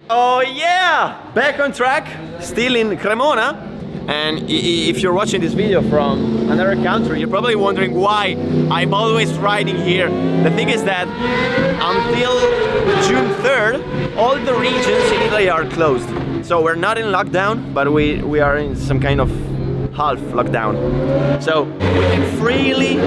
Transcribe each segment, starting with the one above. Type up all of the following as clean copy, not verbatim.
Oh yeah! Back on track, still in Cremona. And if you're watching this video from another country, you're probably wondering why I'm always riding here. The thing is that until June 3rd, all the regions in Italy are closed. So we're not in lockdown, but we are in some kind of half lockdown. So we can freely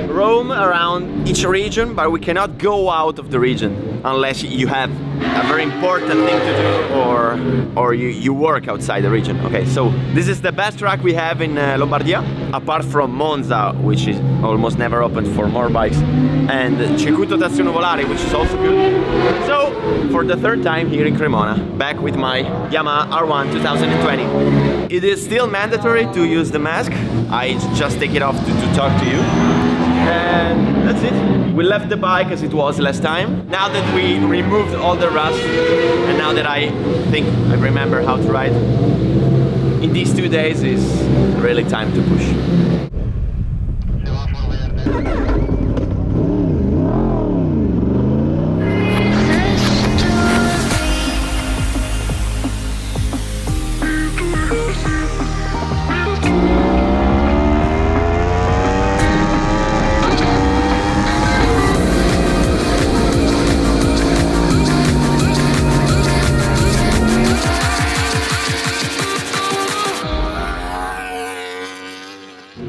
roam around each region, but we cannot go out of the region unless you have a very important thing to do or you work outside the region. Okay, so this is the best track we have in Lombardia, apart from Monza, which is almost never open for more bikes, and Circuito Trazione Volare, which is also good. So, for the third time here in Cremona, back with my Yamaha R1 2020. It is still mandatory to use the mask. I just take it off to talk to you. And that's it. We left the bike as it was last time. Now that we removed all the rust, and now that I think I remember how to ride, in these 2 days is really time to push.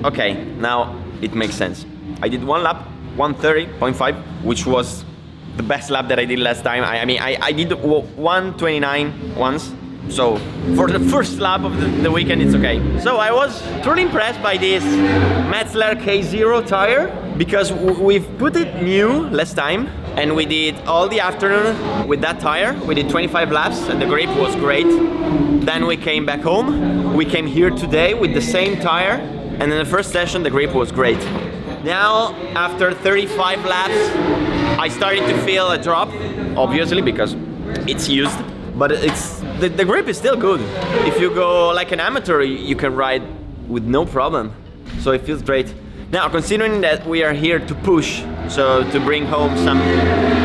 Okay, now it makes sense. I did one lap, 130.5, which was the best lap that I did last time. I mean, I did 129 once. So for the first lap of the weekend, it's okay. So I was truly impressed by this Metzler K0 tire because we've put it new last time and we did all the afternoon with that tire. We did 25 laps and the grip was great. Then we came back home. We came here today with the same tire. And in the first session, the grip was great. Now, after 35 laps, I started to feel a drop, obviously, because it's used, but the grip is still good. If you go like an amateur, you can ride with no problem. So it feels great. Now, considering that we are here to push, so to bring home some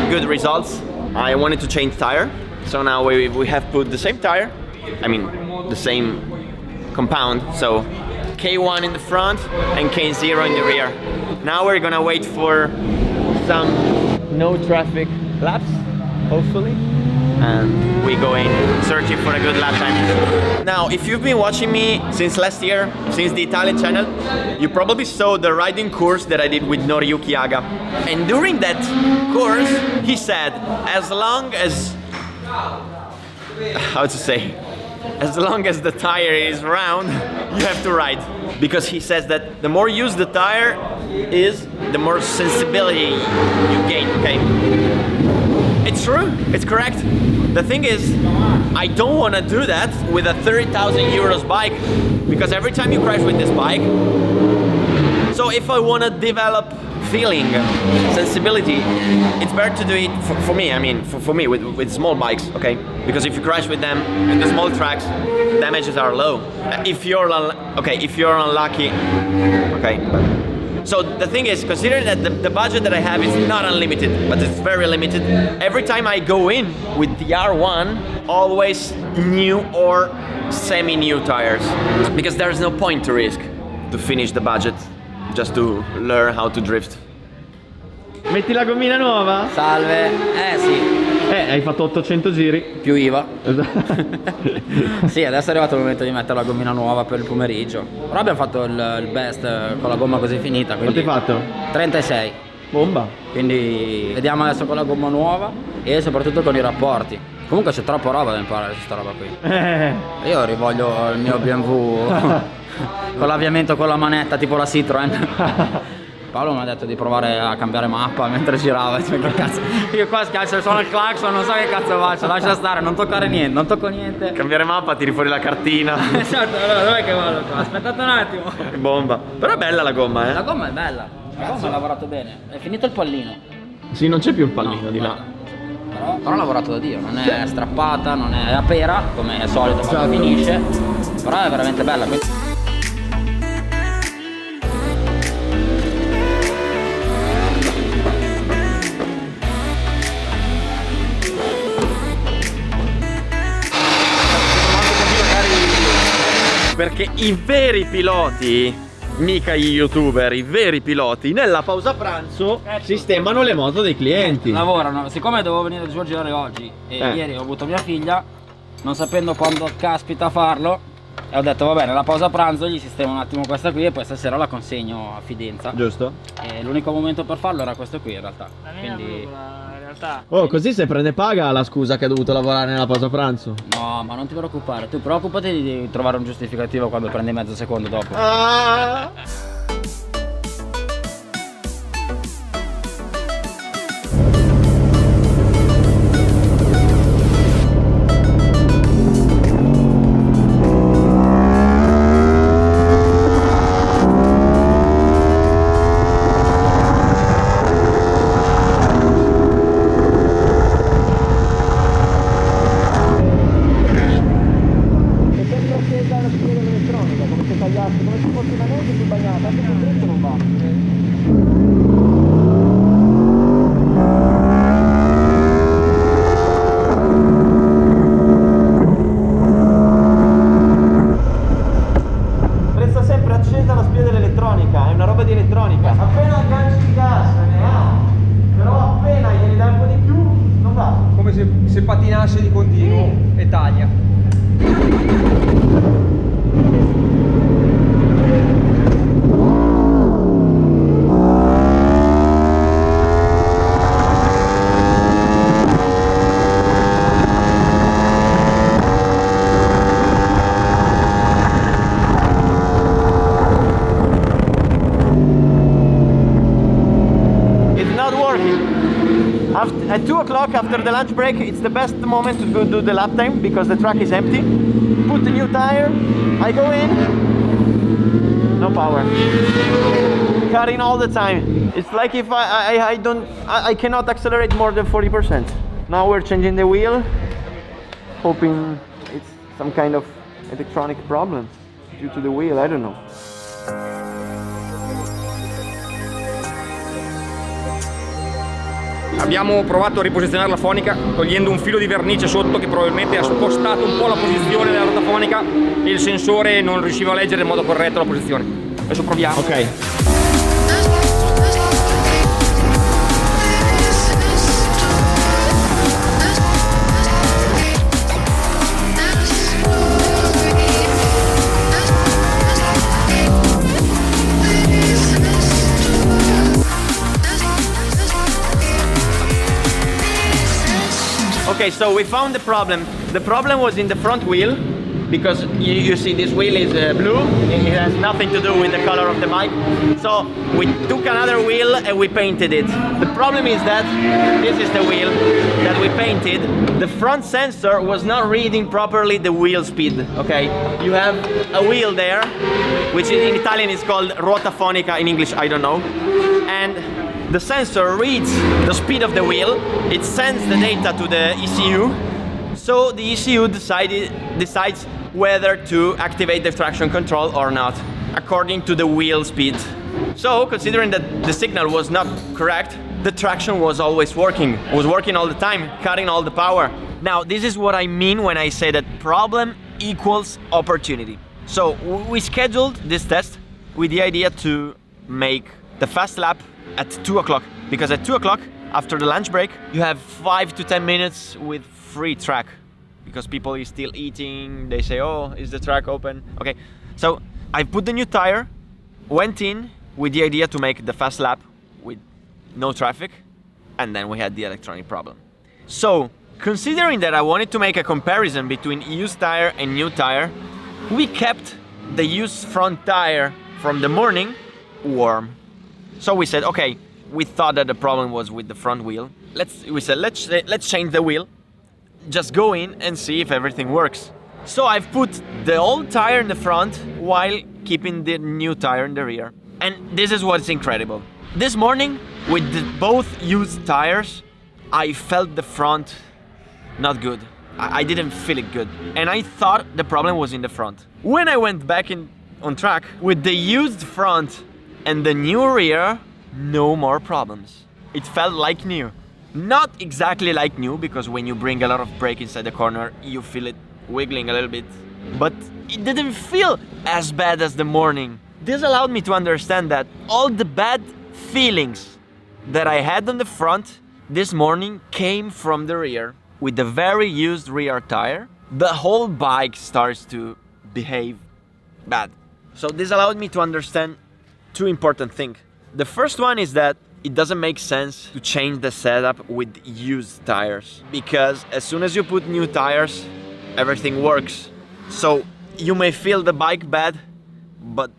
good results, I wanted to change tire. So now we have put the same tire, I mean, the same compound, so K1 in the front and K0 in the rear. Now we're gonna wait for some no traffic laps, hopefully, and we go in searching for a good lap time. Now, if you've been watching me since last year, since the Italian channel, you probably saw the riding course that I did with Noriyuki Aga. And during that course, he said, as long as, how to say, as long as the tire is round, you have to ride. Because he says that the more used the tire is, the more sensibility you gain, okay? It's true, it's correct. The thing is, I don't want to do that with a 30,000 euros bike, because every time you crash with this bike, so if I want to develop feeling, sensibility, it's better to do it for me, I mean, for me, with small bikes, okay? Because if you crash with them, in the small tracks, damages are low. If you're unlucky, okay. So the thing is, considering that the budget that I have is not unlimited, but it's very limited, every time I go in with the R1, always new or semi-new tires. Because there's no point to risk to finish the budget, just to learn how to drift. Metti la gommina nuova? Salve, sì. Hai fatto 800 giri. Più IVA. Sì, adesso è arrivato il momento di mettere la gommina nuova per il pomeriggio. Però abbiamo fatto il best con la gomma così finita. Quanto hai fatto? 36. Bomba. Quindi vediamo adesso con la gomma nuova e soprattutto con i rapporti. Comunque c'è troppa roba da imparare su sta roba qui. Io rivoglio il mio BMW con l'avviamento con la manetta tipo la Citroen. Paolo mi ha detto di provare a cambiare mappa mentre girava. Che cazzo? Io qua schiaccio solo il clacson, non so che cazzo faccio. Lascia stare, non toccare niente, non tocco niente. Cambiare mappa, tiri fuori la cartina. Esatto, allora dov'è che vado qua? Aspettate un attimo. Bomba. Però è bella la gomma, eh? La gomma è bella. La gomma ha lavorato bene. È finito il pallino. Sì, non c'è più il pallino di là. Però ha lavorato da Dio, non è strappata, non è a pera, come è solito quando finisce. Però è veramente bella. Perché i veri piloti, mica gli youtuber, i veri piloti, nella pausa pranzo Sistemano le moto dei clienti. Lavorano, siccome dovevo venire giù a girare oggi e ieri ho avuto mia figlia, non sapendo quando caspita farlo, e ho detto vabbè, nella pausa pranzo gli sistemo un attimo questa qui e poi stasera la consegno a Fidenza. Giusto? E l'unico momento per farlo era questo qui in realtà. Quindi in realtà. Oh, così se prende paga la scusa che ha dovuto lavorare nella pausa pranzo. no, ma non ti preoccupare, tu preoccupati di trovare un giustificativo quando prendi mezzo secondo dopo. Resta sempre accesa la spia dell'elettronica, è una roba di elettronica. Appena agganci il gas ne ha, però appena gliene dai un po' di più non va. Come se patinasse di continuo e taglia. It's not working. At 2 o'clock after the lunch break, it's the best moment to go do the lap time because the track is empty. Put the new tire, I go in, no power. Cutting all the time. It's like if I cannot accelerate more than 40%. Now we're changing the wheel, hoping it's some kind of electronic problem due to the wheel, I don't know. Abbiamo provato a riposizionare la fonica togliendo un filo di vernice sotto che probabilmente ha spostato un po' la posizione della ruota fonica e il sensore non riusciva a leggere in modo corretto la posizione. Adesso proviamo. Ok. Okay, so we found the problem. The problem was in the front wheel, because you see this wheel is blue, it has nothing to do with the color of the bike. So we took another wheel and we painted it. The problem is that this is the wheel that we painted. The front sensor was not reading properly the wheel speed, okay? You have a wheel there, which in Italian is called ruota fonica, in English I don't know. And the sensor reads the speed of the wheel, it sends the data to the ECU, so the ECU decides whether to activate the traction control or not, according to the wheel speed. So, considering that the signal was not correct, the traction was always working. It was working all the time, cutting all the power. Now, this is what I mean when I say that problem equals opportunity. So, we scheduled this test with the idea to make the fast lap at 2 o'clock, because at 2 o'clock after the lunch break you have 5 to 10 minutes with free track, because people is still eating, they say, oh, is the track open? Okay, so I put the new tire, went in with the idea to make the fast lap with no traffic, and then we had the electronic problem. So considering that I wanted to make a comparison between used tire and new tire, we kept the used front tire from the morning warm. So we said, okay, we thought that the problem was with the front wheel. Let's change the wheel. Just go in and see if everything works. So I've put the old tire in the front while keeping the new tire in the rear. And this is what's incredible. This morning, with both used tires, I felt the front not good. I didn't feel it good. And I thought the problem was in the front. When I went back on track, with the used front and the new rear, no more problems. It felt like new. Not exactly like new, because when you bring a lot of brake inside the corner, you feel it wiggling a little bit but it didn't feel as bad as the morning. This allowed me to understand that all the bad feelings that I had on the front this morning came from the rear. With the very used rear tire, the whole bike starts to behave bad. So this allowed me to understand two important things. The first one is that it doesn't make sense to change the setup with used tires, because as soon as you put new tires, everything works. So you may feel the bike bad, but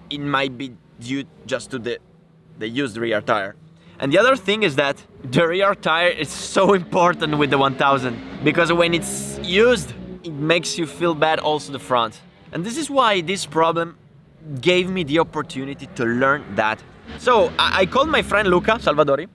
it might be due just to the used rear tire. And the other thing is that the rear tire is so important with the 1000, because when it's used, it makes you feel bad also the front. And this is why this problem gave me the opportunity to learn that. So I called my friend Luca Salvadori,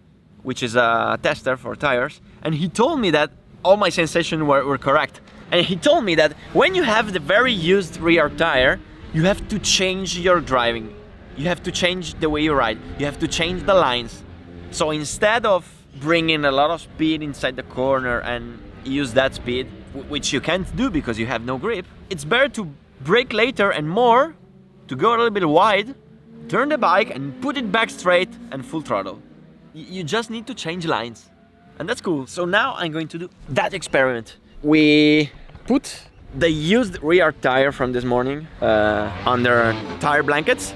which is a tester for tires, and he told me that all my sensations were correct. And he told me that when you have the very used rear tire, you have to change your driving. You have to change the way you ride. You have to change the lines. So instead of bringing a lot of speed inside the corner and use that speed, which you can't do because you have no grip, it's better to brake later and more, to go a little bit wide, turn the bike and put it back straight and full throttle. You just need to change lines. And that's cool. So now I'm going to do that experiment. We put the used rear tire from this morning under tire blankets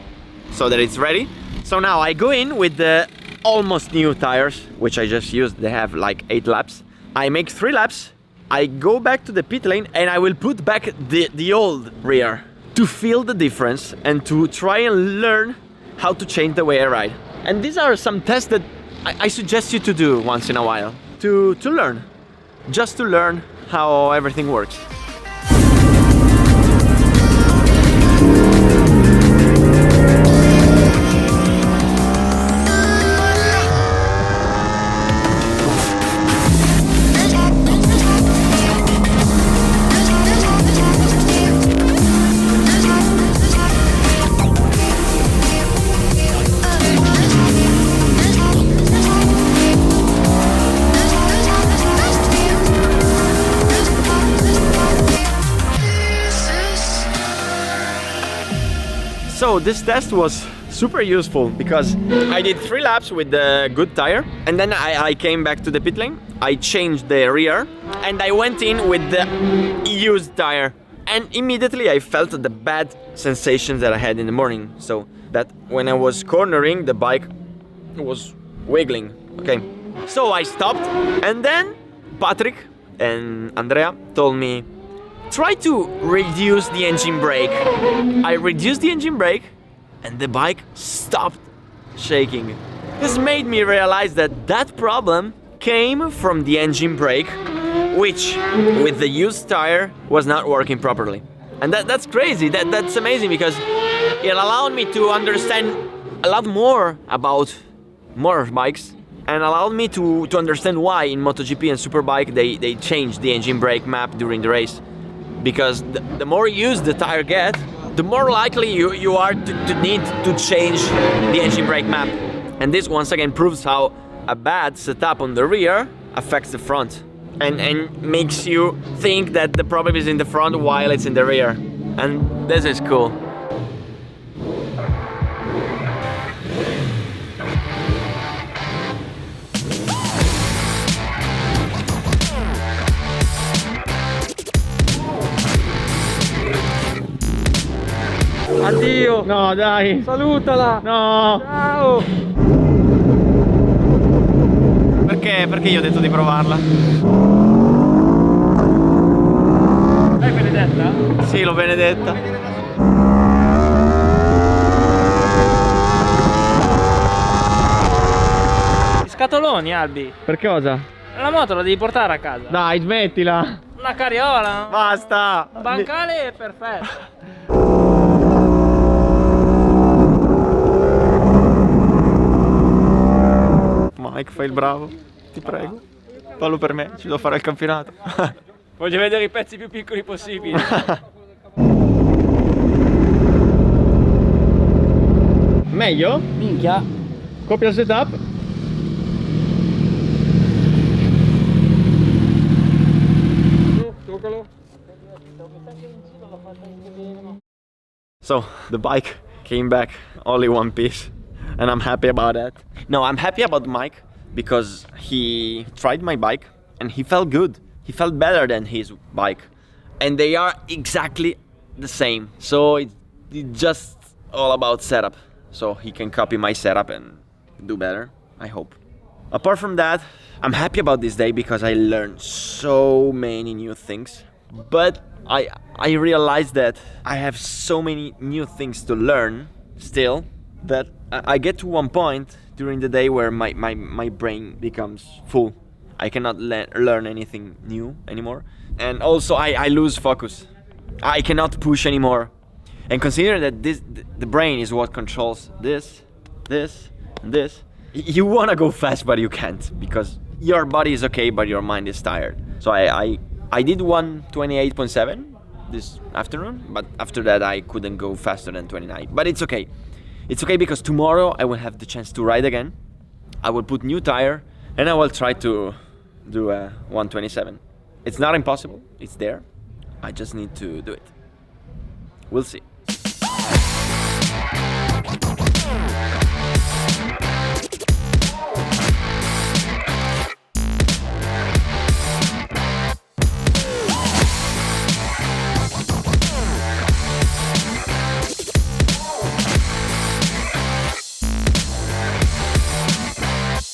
so that it's ready. So now I go in with the almost new tires, which I just used. They have like 8 laps. I make 3 laps. I go back to the pit lane and I will put back the old rear to feel the difference and to try and learn how to change the way I ride. And these are some tests that I suggest you to do once in a while to learn, just to learn how everything works. So this test was super useful because I did 3 laps with the good tire, and then I came back to the pit lane, I changed the rear, and I went in with the used tire. And immediately I felt the bad sensations that I had in the morning. So that when I was cornering, the bike was wiggling, okay? So I stopped, and then Patrick and Andrea told me, try to reduce the engine brake. I reduced the engine brake and the bike stopped shaking. This made me realize that that problem came from the engine brake, which with the used tire was not working properly. And that's crazy, that's amazing, because it allowed me to understand a lot more about motorbikes and allowed me to understand why in MotoGP and Superbike they changed the engine brake map during the race. Because the more used the tire get, the more likely you are to need to change the engine brake map. And this once again proves how a bad setup on the rear affects the front and makes you think that the problem is in the front while it's in the rear. And this is cool. Addio. No, dai. Salutala. No. Ciao. Perché? Perché io ho detto di provarla? Hai Benedetta? Sì, l'ho benedetta. Gli scatoloni, Albi. Per cosa? La moto la devi portare a casa. Dai, smettila. Una carriola. Basta! Bancale è perfetto. Mike, fai il bravo, ti prego. Fallo per me, ci devo fare il campionato. Voglio vedere i pezzi più piccoli possibili. Meglio? Minchia. Copia il setup. Toccalo. So the bike came back only one piece, and I'm happy about that. No, I'm happy about Mike because he tried my bike and he felt good. He felt better than his bike, and they are exactly the same. So it's just all about setup. So he can copy my setup and do better, I hope. Apart from that, I'm happy about this day because I learned so many new things. But I realized that I have so many new things to learn still that I get to one point during the day where my brain becomes full. I cannot learn anything new anymore. And also I lose focus. I cannot push anymore. And consider that the brain is what controls this, and this. You wanna go fast, but you can't because your body is okay, but your mind is tired. So I did 1:28.7 this afternoon, but after that I couldn't go faster than 29. But it's okay. It's okay because tomorrow I will have the chance to ride again. I will put new tire and I will try to do a 1:27. It's not impossible. It's there. I just need to do it. We'll see.